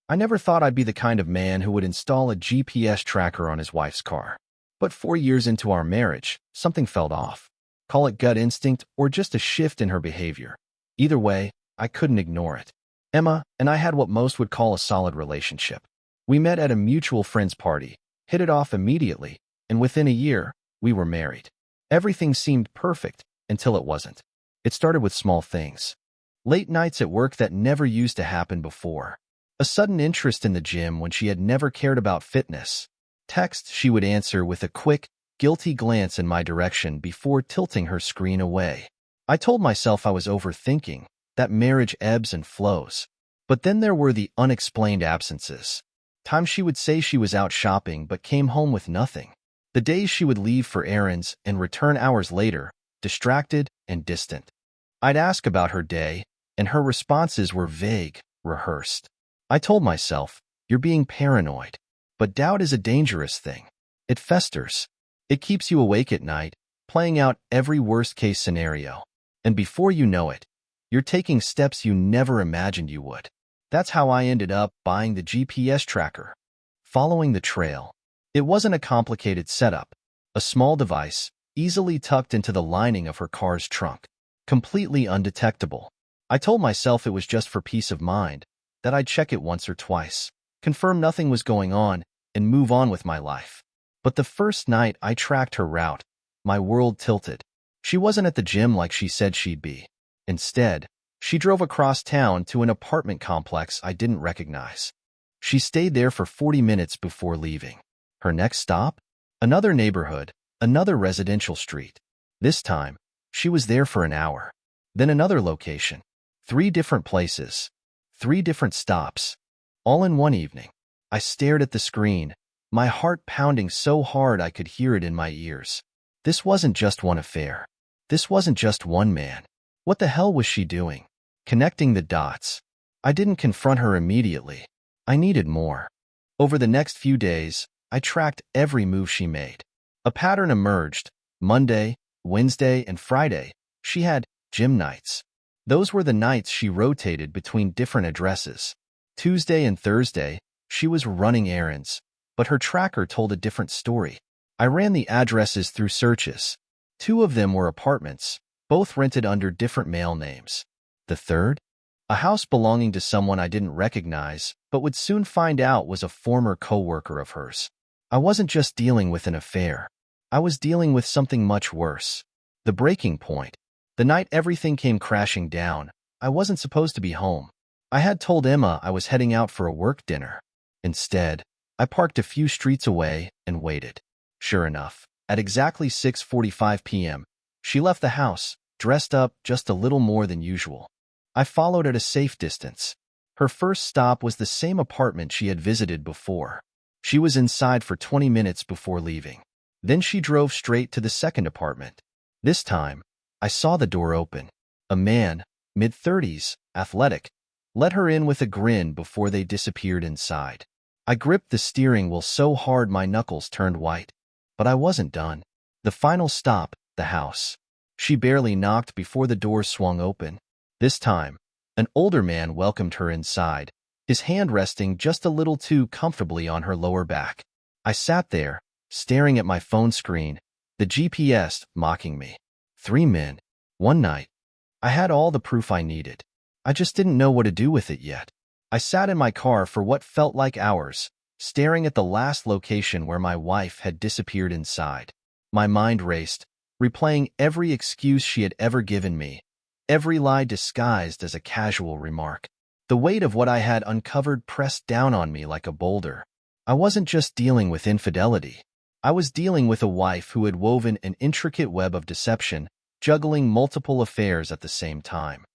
I never thought I'd be the kind of man who would install a GPS tracker on his wife's car. But 4 years into our marriage, something felt off. Call it gut instinct or just a shift in her behavior. Either way, I couldn't ignore it. Emma and I had what most would call a solid relationship. We met at a mutual friend's party, hit it off immediately, and within a year, we were married. Everything seemed perfect until it wasn't. It started with small things. Late nights at work that never used to happen before. A sudden interest in the gym when she had never cared about fitness. Texts she would answer with a quick, guilty glance in my direction before tilting her screen away. I told myself I was overthinking, that marriage ebbs and flows. But then there were the unexplained absences. Times she would say she was out shopping but came home with nothing. The days she would leave for errands and return hours later, distracted and distant. I'd ask about her day, and her responses were vague, rehearsed. I told myself, you're being paranoid. But doubt is a dangerous thing. It festers. It keeps you awake at night, playing out every worst-case scenario. And before you know it, you're taking steps you never imagined you would. That's how I ended up buying the GPS tracker. Following the trail. It wasn't a complicated setup. A small device, easily tucked into the lining of her car's trunk. Completely undetectable. I told myself it was just for peace of mind, that I'd check it once or twice, confirm nothing was going on, and move on with my life. But the first night I tracked her route, my world tilted. She wasn't at the gym like she said she'd be. Instead, she drove across town to an apartment complex I didn't recognize. She stayed there for 40 minutes before leaving. Her next stop? Another neighborhood, another residential street. This time, she was there for an hour. Then another location. 3 different places. 3 different stops. All in one evening. I stared at the screen, my heart pounding so hard I could hear it in my ears. This wasn't just one affair. This wasn't just one man. What the hell was she doing? Connecting the dots. I didn't confront her immediately. I needed more. Over the next few days, I tracked every move she made. A pattern emerged. Monday, Wednesday, and Friday, she had gym nights. Those were the nights she rotated between different addresses. Tuesday and Thursday, she was running errands, but her tracker told a different story. I ran the addresses through searches. 2 of them were apartments, both rented under different male names. The third? A house belonging to someone I didn't recognize, but would soon find out was a former co-worker of hers. I wasn't just dealing with an affair. I was dealing with something much worse. The breaking point. The night everything came crashing down, I wasn't supposed to be home. I had told Emma I was heading out for a work dinner. Instead, I parked a few streets away and waited. Sure enough, at exactly 6:45 p.m., she left the house, dressed up just a little more than usual. I followed at a safe distance. Her first stop was the same apartment she had visited before. She was inside for 20 minutes before leaving. Then she drove straight to the second apartment. This time, I saw the door open. A man, mid-30s, athletic, let her in with a grin before they disappeared inside. I gripped the steering wheel so hard my knuckles turned white. But I wasn't done. The final stop, the house. She barely knocked before the door swung open. This time, an older man welcomed her inside, his hand resting just a little too comfortably on her lower back. I sat there, staring at my phone screen, the GPS mocking me. 3 men, 1 night. I had all the proof I needed. I just didn't know what to do with it yet. I sat in my car for what felt like hours, staring at the last location where my wife had disappeared inside. My mind raced, replaying every excuse she had ever given me, every lie disguised as a casual remark. The weight of what I had uncovered pressed down on me like a boulder. I wasn't just dealing with infidelity. I was dealing with a wife who had woven an intricate web of deception, juggling multiple affairs at the same time.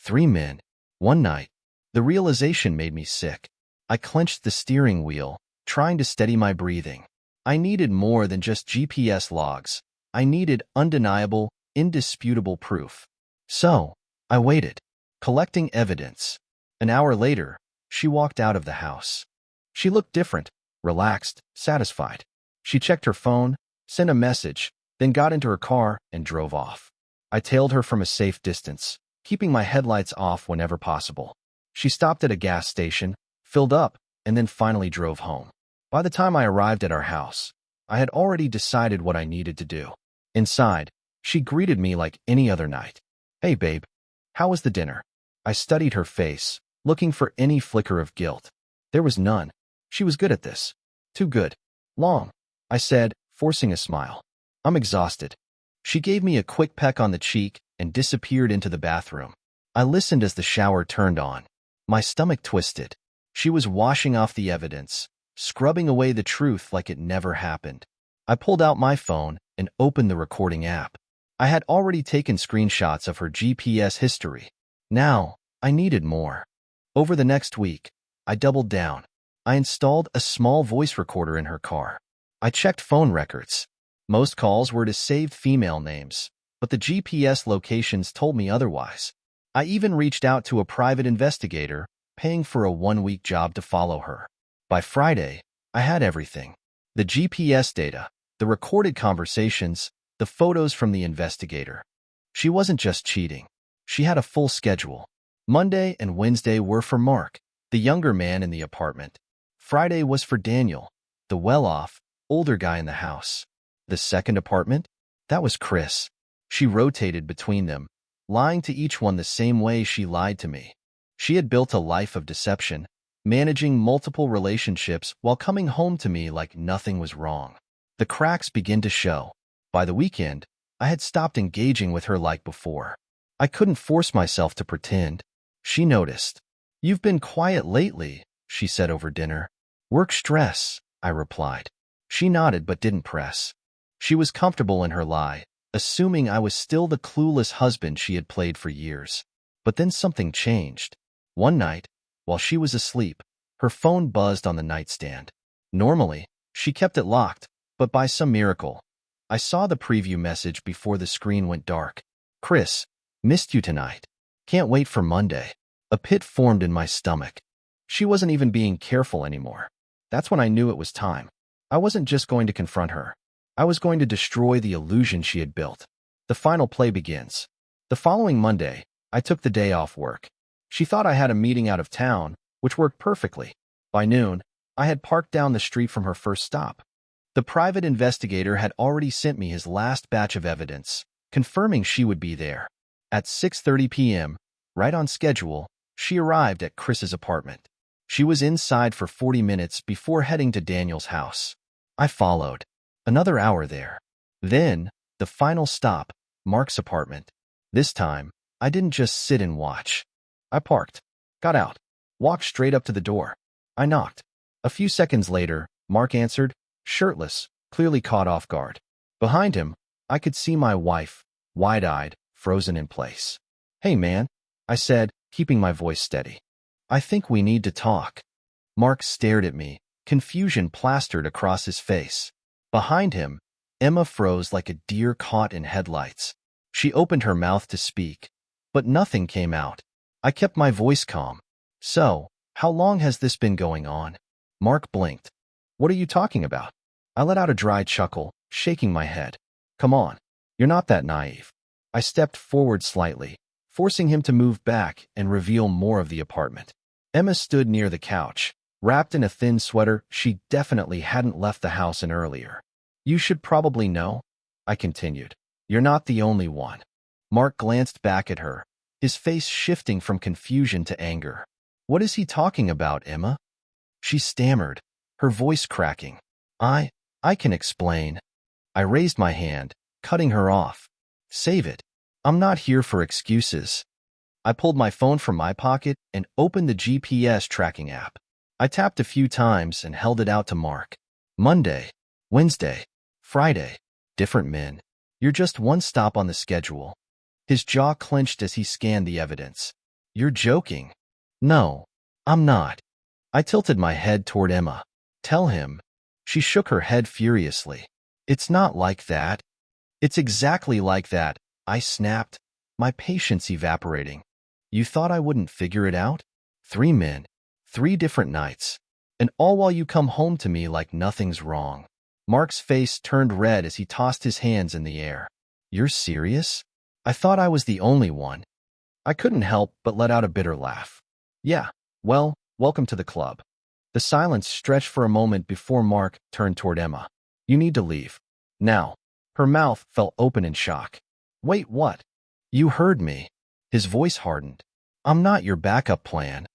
3 men, 1 night. The realization made me sick. I clenched the steering wheel, trying to steady my breathing. I needed more than just GPS logs. I needed undeniable, indisputable proof. So, I waited, collecting evidence. An hour later, she walked out of the house. She looked different, relaxed, satisfied. She checked her phone, sent a message, then got into her car and drove off. I tailed her from a safe distance, keeping my headlights off whenever possible. She stopped at a gas station, filled up, and then finally drove home. By the time I arrived at our house, I had already decided what I needed to do. Inside, she greeted me like any other night. "Hey, babe. How was the dinner?" I studied her face, looking for any flicker of guilt. There was none. She was good at this. Too good. "Long," I said, forcing a smile. "I'm exhausted." She gave me a quick peck on the cheek and disappeared into the bathroom. I listened as the shower turned on. My stomach twisted. She was washing off the evidence, scrubbing away the truth like it never happened. I pulled out my phone and opened the recording app. I had already taken screenshots of her GPS history. Now, I needed more. Over the next week, I doubled down. I installed a small voice recorder in her car. I checked phone records. Most calls were to saved female names, but the GPS locations told me otherwise. I even reached out to a private investigator, paying for a one-week job to follow her. By Friday, I had everything. The GPS data, the recorded conversations, the photos from the investigator. She wasn't just cheating. She had a full schedule. Monday and Wednesday were for Mark, the younger man in the apartment. Friday was for Daniel, the well-off, older guy in the house. The second apartment? That was Chris. She rotated between them, lying to each one the same way she lied to me. She had built a life of deception, managing multiple relationships while coming home to me like nothing was wrong. The cracks began to show. By the weekend, I had stopped engaging with her like before. I couldn't force myself to pretend. She noticed. "You've been quiet lately," she said over dinner. "Work stress," I replied. She nodded but didn't press. She was comfortable in her lie, assuming I was still the clueless husband she had played for years. But then something changed. One night, while she was asleep, her phone buzzed on the nightstand. Normally, she kept it locked, but by some miracle, I saw the preview message before the screen went dark. "Chris, missed you tonight. Can't wait for Monday." A pit formed in my stomach. She wasn't even being careful anymore. That's when I knew it was time. I wasn't just going to confront her. I was going to destroy the illusion she had built. The final play begins. The following Monday, I took the day off work. She thought I had a meeting out of town, which worked perfectly. By noon, I had parked down the street from her first stop. The private investigator had already sent me his last batch of evidence, confirming she would be there. At 6:30 p.m., right on schedule, she arrived at Chris's apartment. She was inside for 40 minutes before heading to Daniel's house. I followed. Another hour there. Then, the final stop, Mark's apartment. This time, I didn't just sit and watch. I parked, got out, walked straight up to the door. I knocked. A few seconds later, Mark answered, shirtless, clearly caught off guard. Behind him, I could see my wife, wide-eyed, frozen in place. "Hey, man," I said, keeping my voice steady. "I think we need to talk." Mark stared at me, confusion plastered across his face. Behind him, Emma froze like a deer caught in headlights. She opened her mouth to speak, but nothing came out. I kept my voice calm. "So, how long has this been going on?" Mark blinked. "What are you talking about?" I let out a dry chuckle, shaking my head. "Come on, you're not that naive." I stepped forward slightly, forcing him to move back and reveal more of the apartment. Emma stood near the couch, wrapped in a thin sweater she definitely hadn't left the house in earlier. "You should probably know," I continued. "You're not the only one." Mark glanced back at her, his face shifting from confusion to anger. "What is he talking about, Emma?" She stammered, her voice cracking. I can explain." I raised my hand, cutting her off. "Save it. I'm not here for excuses." I pulled my phone from my pocket and opened the GPS tracking app. I tapped a few times and held it out to Mark. Monday, Wednesday, Friday, different men. "You're just one stop on the schedule." His jaw clenched as he scanned the evidence. "You're joking." "No, I'm not." I tilted my head toward Emma. "Tell him." She shook her head furiously. "It's not like that." "It's exactly like that," I snapped, my patience evaporating. "You thought I wouldn't figure it out? 3 men, 3 different nights, and all while you come home to me like nothing's wrong." Mark's face turned red as he tossed his hands in the air. "You're serious? I thought I was the only one." I couldn't help but let out a bitter laugh. "Yeah, well, Welcome to the club. The silence stretched for a moment before Mark turned toward Emma. You need to leave. Now. Her mouth fell open in shock. Wait, what? You heard me. His voice hardened. I'm not your backup plan.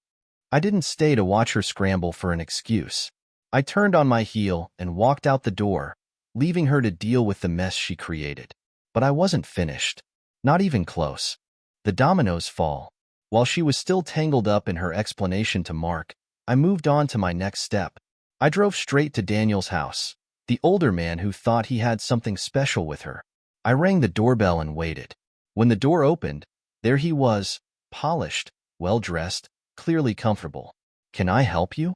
I didn't stay to watch her scramble for an excuse. I turned on my heel and walked out the door, leaving her to deal with the mess she created. But I wasn't finished. Not even close. The dominoes fall. While she was still tangled up in her explanation to Mark, I moved on to my next step. I drove straight to Daniel's house, the older man who thought he had something special with her. I rang the doorbell and waited. When the door opened, there he was, polished, well-dressed, clearly comfortable. Can I help you?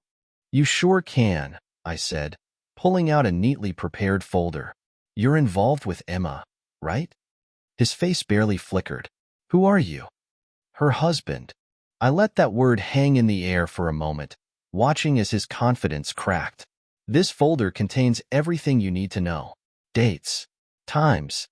You sure can, I said, pulling out a neatly prepared folder. You're involved with Emma, right? His face barely flickered. Who are you? Her husband. I let that word hang in the air for a moment, watching as his confidence cracked. This folder contains everything you need to know. Dates, times,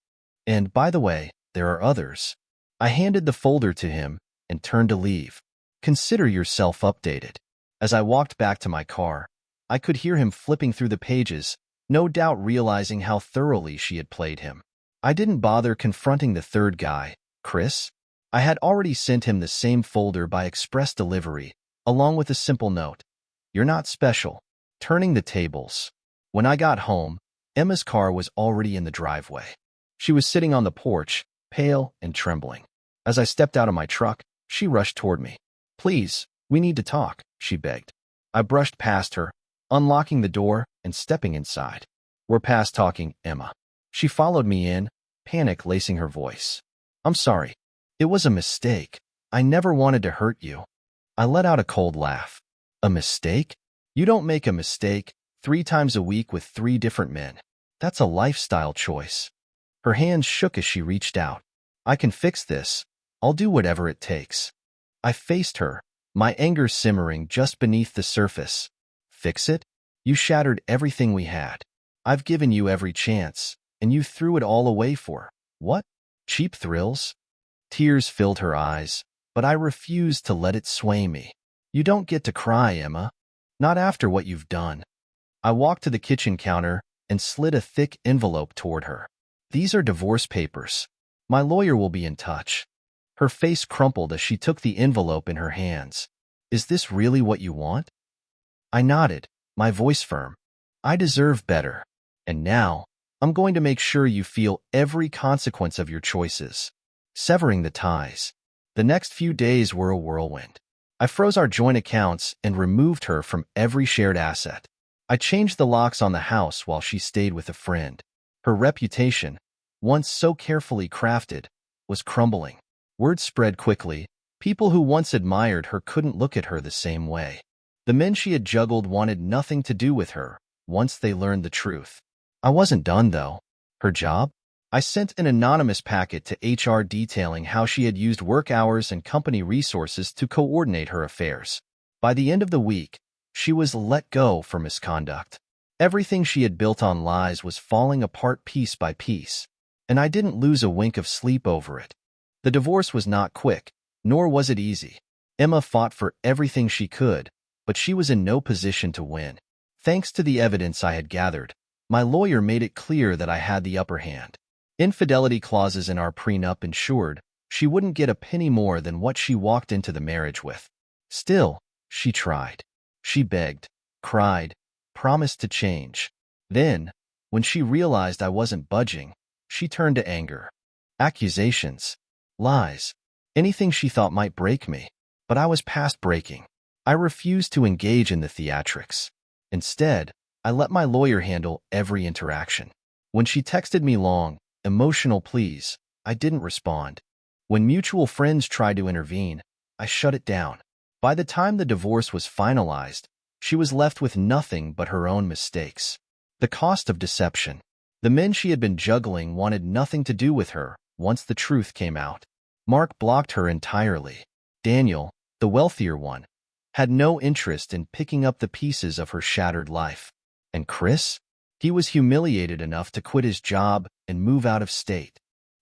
and by the way, there are others. I handed the folder to him and turned to leave. Consider yourself updated. As I walked back to my car, I could hear him flipping through the pages, no doubt realizing how thoroughly she had played him. I didn't bother confronting the third guy, Chris. I had already sent him the same folder by express delivery, along with a simple note. You're not special. Turning the tables. When I got home, Emma's car was already in the driveway. She was sitting on the porch, pale and trembling. As I stepped out of my truck, she rushed toward me. Please, we need to talk, she begged. I brushed past her, unlocking the door and stepping inside. We're past talking, Emma. She followed me in, panic lacing her voice. I'm sorry. It was a mistake. I never wanted to hurt you. I let out a cold laugh. A mistake? You don't make a mistake 3 times a week with 3 different men. That's a lifestyle choice. Her hands shook as she reached out. I can fix this. I'll do whatever it takes. I faced her, my anger simmering just beneath the surface. Fix it? You shattered everything we had. I've given you every chance, and you threw it all away for, what? Cheap thrills? Tears filled her eyes, but I refused to let it sway me. You don't get to cry, Emma. Not after what you've done. I walked to the kitchen counter and slid a thick envelope toward her. These are divorce papers. My lawyer will be in touch. Her face crumpled as she took the envelope in her hands. Is this really what you want? I nodded, my voice firm. I deserve better. And now, I'm going to make sure you feel every consequence of your choices. Severing the ties. The next few days were a whirlwind. I froze our joint accounts and removed her from every shared asset. I changed the locks on the house while she stayed with a friend. Her reputation, once so carefully crafted, was crumbling. Word spread quickly. People who once admired her couldn't look at her the same way. The men she had juggled wanted nothing to do with her once they learned the truth. I wasn't done, though. Her job? I sent an anonymous packet to HR detailing how she had used work hours and company resources to coordinate her affairs. By the end of the week, she was let go for misconduct. Everything she had built on lies was falling apart piece by piece, and I didn't lose a wink of sleep over it. The divorce was not quick, nor was it easy. Emma fought for everything she could, but she was in no position to win. Thanks to the evidence I had gathered, my lawyer made it clear that I had the upper hand. Infidelity clauses in our prenup ensured she wouldn't get a penny more than what she walked into the marriage with. Still, she tried. She begged, cried, promised to change. Then, when she realized I wasn't budging, she turned to anger. Accusations, lies, anything she thought might break me. But I was past breaking. I refused to engage in the theatrics. Instead, I let my lawyer handle every interaction. When she texted me long, emotional pleas, I didn't respond. When mutual friends tried to intervene, I shut it down. By the time the divorce was finalized, she was left with nothing but her own mistakes. The cost of deception. The men she had been juggling wanted nothing to do with her once the truth came out. Mark blocked her entirely. Daniel, the wealthier one, had no interest in picking up the pieces of her shattered life. And Chris? He was humiliated enough to quit his job and move out of state.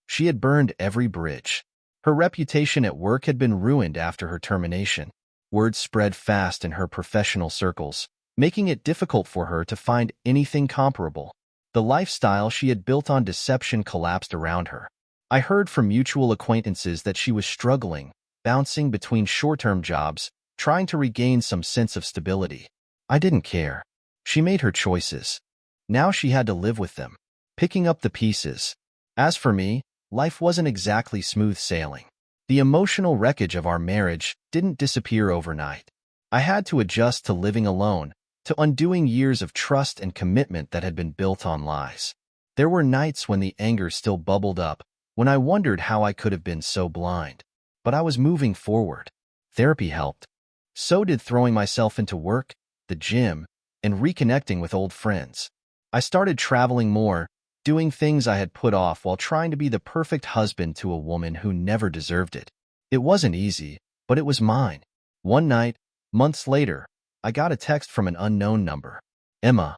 She had burned every bridge. Her reputation at work had been ruined after her termination. Word spread fast in her professional circles, making it difficult for her to find anything comparable. The lifestyle she had built on deception collapsed around her. I heard from mutual acquaintances that she was struggling, bouncing between short-term jobs, trying to regain some sense of stability. I didn't care. She made her choices. Now she had to live with them, picking up the pieces. As for me, life wasn't exactly smooth sailing. The emotional wreckage of our marriage didn't disappear overnight. I had to adjust to living alone, to undoing years of trust and commitment that had been built on lies. There were nights when the anger still bubbled up, when I wondered how I could have been so blind. But I was moving forward. Therapy helped. So did throwing myself into work, the gym, and reconnecting with old friends. I started traveling more, doing things I had put off while trying to be the perfect husband to a woman who never deserved it. It wasn't easy, but it was mine. One night, months later, I got a text from an unknown number. "Emma,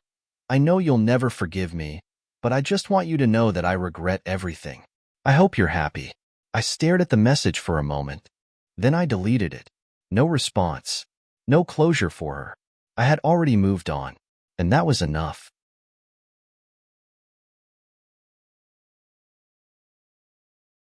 I know you'll never forgive me, but I just want you to know that I regret everything. I hope you're happy." I stared at the message for a moment. Then I deleted it. No response. No closure for her. I had already moved on, and that was enough.